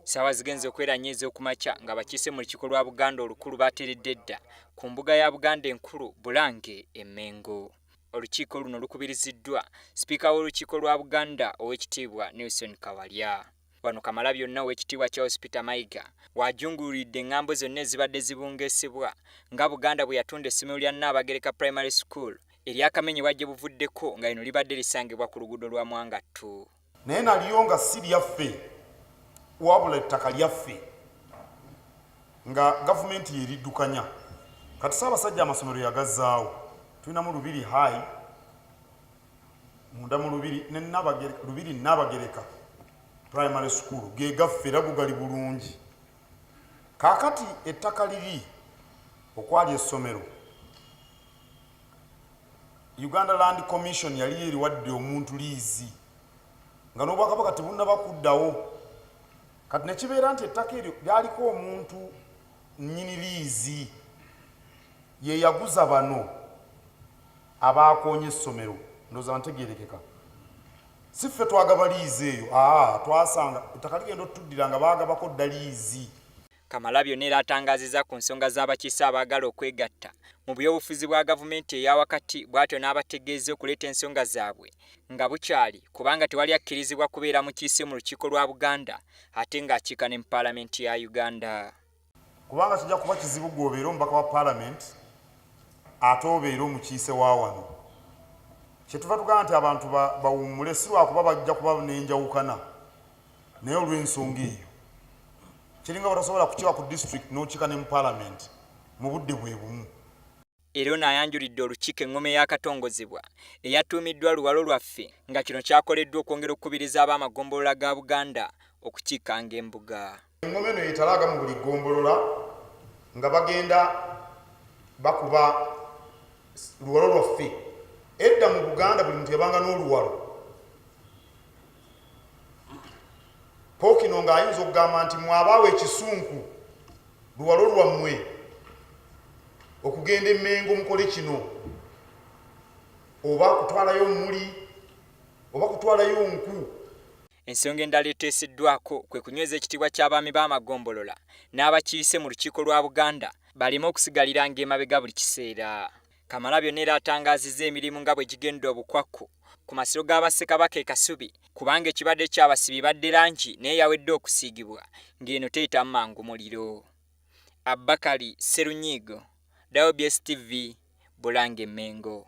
Sawa zigenze okweranyiza okumakya nga bakiise mu lukiiko lwa Buganda olukulu bateredde edda ku mbuga ya Buganda enkulu Bulange e Mengo. Olukiiko luno lukubiriziddwa Sipiika w'olukiiko lwa Buganda Oweekitiibwa Nelson Kawalya. Wano Kamalabyonna Oweekitiibwa Charles Peter Mayiga wajungululidde engambo zonna ezibadde zibungeesebwa nga Buganda bwe yatunda essomero lya Nnaabagereka Primary School ery'Akamenyi bwajje buvuddeko nga lino libadde lisangibwa ku luguudo lwa Mwangattu. Naye naliyo nga si lyaffe wabula ettaka lyaffe nga gavumenti yeriddukanya. Kati Ssaabasajja amasomero yagazzaawo. Tulinamu Lubiri High, munda mu Lubiri Nnaabagereka Primary School ge gaffe era gali bulungi. Kaakati ettaka liri okwali essomero Uganda Land Commission yali eriwadde omuntu liizi nga n'Obwakabaka tebunnaba kuddawo. Kati ne kibeera nti ettaka eryo lyaliko omuntu nnyini liizi ye yaguza bano abaakoonye essomero. Ndowooza ntegeerekeka. Si ffe twagaba liizi eyo, twasanga ettaka ligenda otuddira nga baagabako dda liizi. Kamalabyonna era atangaazizza ku nsonga z'abakiise abaagala okwegatta mu byobufuzi bwa gavumenti eya wakati bw'atyo n'abategeeza okuleeta ensonga zaabwe nga bukyali kubanga tewali akkirizibwa kubeera mukiise mu lukiiko lwa Buganda ate ng'akiika ne mu Paalamenti ya Uganda. Kubanga kijja kuba kizibu gw'obeera omubaka wa Paalamenti ate obeera omukiise wa wano. Kyetuva tugamba nti abantu bawummule si lwakuba bajja kuba n'enjawukana naye olw'ensonga eyo kiringa batasobola kukiwa ku district n'okiika ne mu Paalamenti mu budde bwe bumu. Era ono ayanjulidde olukiiko engoma ey'akatongozebwa eyatuumiddwa Luwalo lwaffe nga kino kyakoleddwa okwongera okukubiriza ab'amagombolola ga Buganda okukiikanga embuga. Engoma eno yeetalaaga mu buli ggombolola nga bagenda bakuba Luwalo lwaffe. Edda mu Buganda buli muntu yabanga n'oluwalo. Pookino ng'ayinza okugamba nti mwabaawo ekisunku Luwalo lwammwe okugenda e Mengo mukole kino oba kutwalayo muli oba kutwalayo nku. Ensonga endala eteeseddwako kwe kunyweza ekitiibwa ky'abaami b'amagombolola n'abakiise mu lukiiko lwa Buganda baleme okusigalira ng'emabega buli kiseera. Kamalabyonna era atangaazizza emirimu nga bwe gigenda obukwakku ku masiro g'Abassekabaka e Kasubi kubanga ekibadde ky'abasibi badde langi naye yawedde okusiigibwa ng'eno teyitamu mangu muliro. Abakari Sserunyiigo, WBS TV, Bulange Mengo.